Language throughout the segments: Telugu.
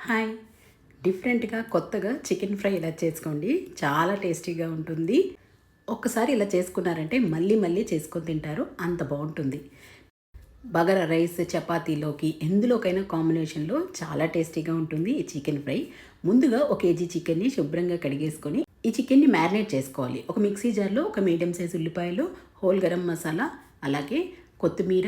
హాయ్! డిఫరెంట్‌గా, కొత్తగా చికెన్ ఫ్రై ఇలా చేసుకోండి. చాలా టేస్టీగా ఉంటుంది. ఒక్కసారి ఇలా చేసుకున్నారంటే మళ్ళీ మళ్ళీ చేసుకొని తింటారు. అంత బావుంటుంది. బగారా రైస్, చపాతీలోకి ఎందులోకైనా కాంబినేషన్‌లో చాలా టేస్టీగా ఉంటుంది ఈ చికెన్ ఫ్రై. ముందుగా ఒక కేజీ చికెన్‌ని శుభ్రంగా కడిగేసుకొని, ఈ చికెన్‌ని మ్యారినేట్ చేసుకోవాలి. ఒక మిక్సీ జార్‌లో ఒక మీడియం సైజ్ ఉల్లిపాయలు, హోల్ గరం మసాలా, అలాగే కొత్తిమీర,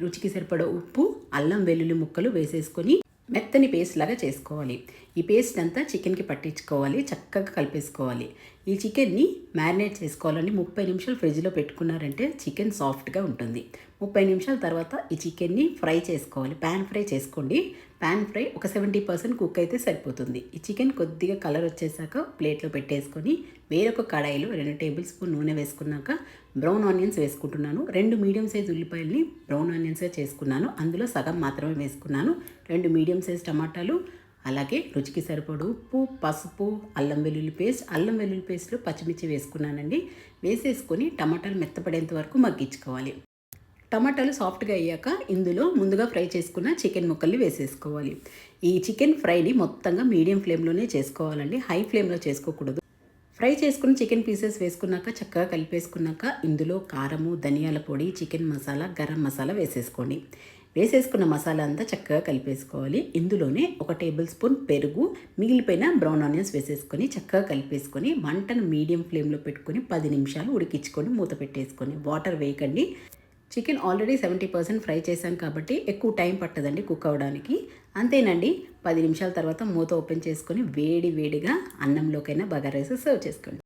రుచికి సరిపడా ఉప్పు, అల్లం వెల్లుల్లి ముక్కలు వేసేసుకొని మెత్తని పేస్ట్ లాగా చేసుకోవాలి. ఈ పేస్ట్ అంతా చికెన్కి పట్టించుకోవాలి, చక్కగా కలిపేసుకోవాలి. ఈ చికెన్ని మ్యారినేట్ చేసుకోవాలండి. 30 నిమిషాలు ఫ్రిడ్జ్లో పెట్టుకున్నారంటే చికెన్ సాఫ్ట్గా ఉంటుంది. 30 నిమిషాల తర్వాత ఈ చికెన్ని ఫ్రై చేసుకోవాలి. ప్యాన్ ఫ్రై చేసుకోండి. ప్యాన్ ఫ్రై ఒక 70% కుక్ అయితే సరిపోతుంది. ఈ చికెన్ కొద్దిగా కలర్ వచ్చేసాక ప్లేట్లో పెట్టేసుకొని వేరొక కడాయిలో 2 టేబుల్ స్పూన్ నూనె వేసుకున్నాక బ్రౌన్ ఆనియన్స్ వేసుకుంటున్నాను. 2 మీడియం సైజ్ ఉల్లిపాయల్ని బ్రౌన్ ఆనియన్స్గా చేసుకున్నాను. అందులో సగం మాత్రమే వేసుకున్నాను. 2 మీడియం సైజ్ టమాటాలు, అలాగే రుచికి సరిపడు ఉప్పు, పసుపు, అల్లం వెల్లుల్లి పేస్ట్లో పచ్చిమిర్చి వేసుకున్నానండి. వేసేసుకొని టమాటాలు మెత్తపడేంత వరకు మగ్గించుకోవాలి. టమాటాలు సాఫ్ట్గా అయ్యాక ఇందులో ముందుగా ఫ్రై చేసుకున్న చికెన్ ముక్కల్ని వేసేసుకోవాలి. ఈ చికెన్ ఫ్రైని మొత్తంగా మీడియం ఫ్లేమ్లోనే చేసుకోవాలండి, హై ఫ్లేమ్లో చేసుకోకూడదు. ఫ్రై చేసుకున్న చికెన్ పీసెస్ వేసుకున్నాక చక్కగా కలిపేసుకున్నాక ఇందులో కారము, ధనియాల పొడి, చికెన్ మసాలా, గరం మసాలా వేసేసుకోండి. వేసేసుకున్న మసాలా అంతా చక్కగా కలిపేసుకోవాలి. ఇందులోనే ఒక టేబుల్ స్పూన్ పెరుగు, మిగిలిపోయిన బ్రౌన్ ఆనియన్స్ వేసేసుకొని చక్కగా కలిపేసుకొని మంటను మీడియం ఫ్లేమ్లో పెట్టుకొని 10 నిమిషాలు ఉడికించుకొని మూత పెట్టేసుకొని వాటర్ వేయకండి. చికెన్ ఆల్రెడీ 70% ఫ్రై చేశాం కాబట్టి ఎక్కువ టైం పట్టదండి కుక్ అవ్వడానికి. అంతేనండి. 10 నిమిషాల తర్వాత మూత ఓపెన్ చేసుకొని వేడి వేడిగా అన్నంలోకైనా బగారా రైస్ సర్వ్ చేసుకోండి.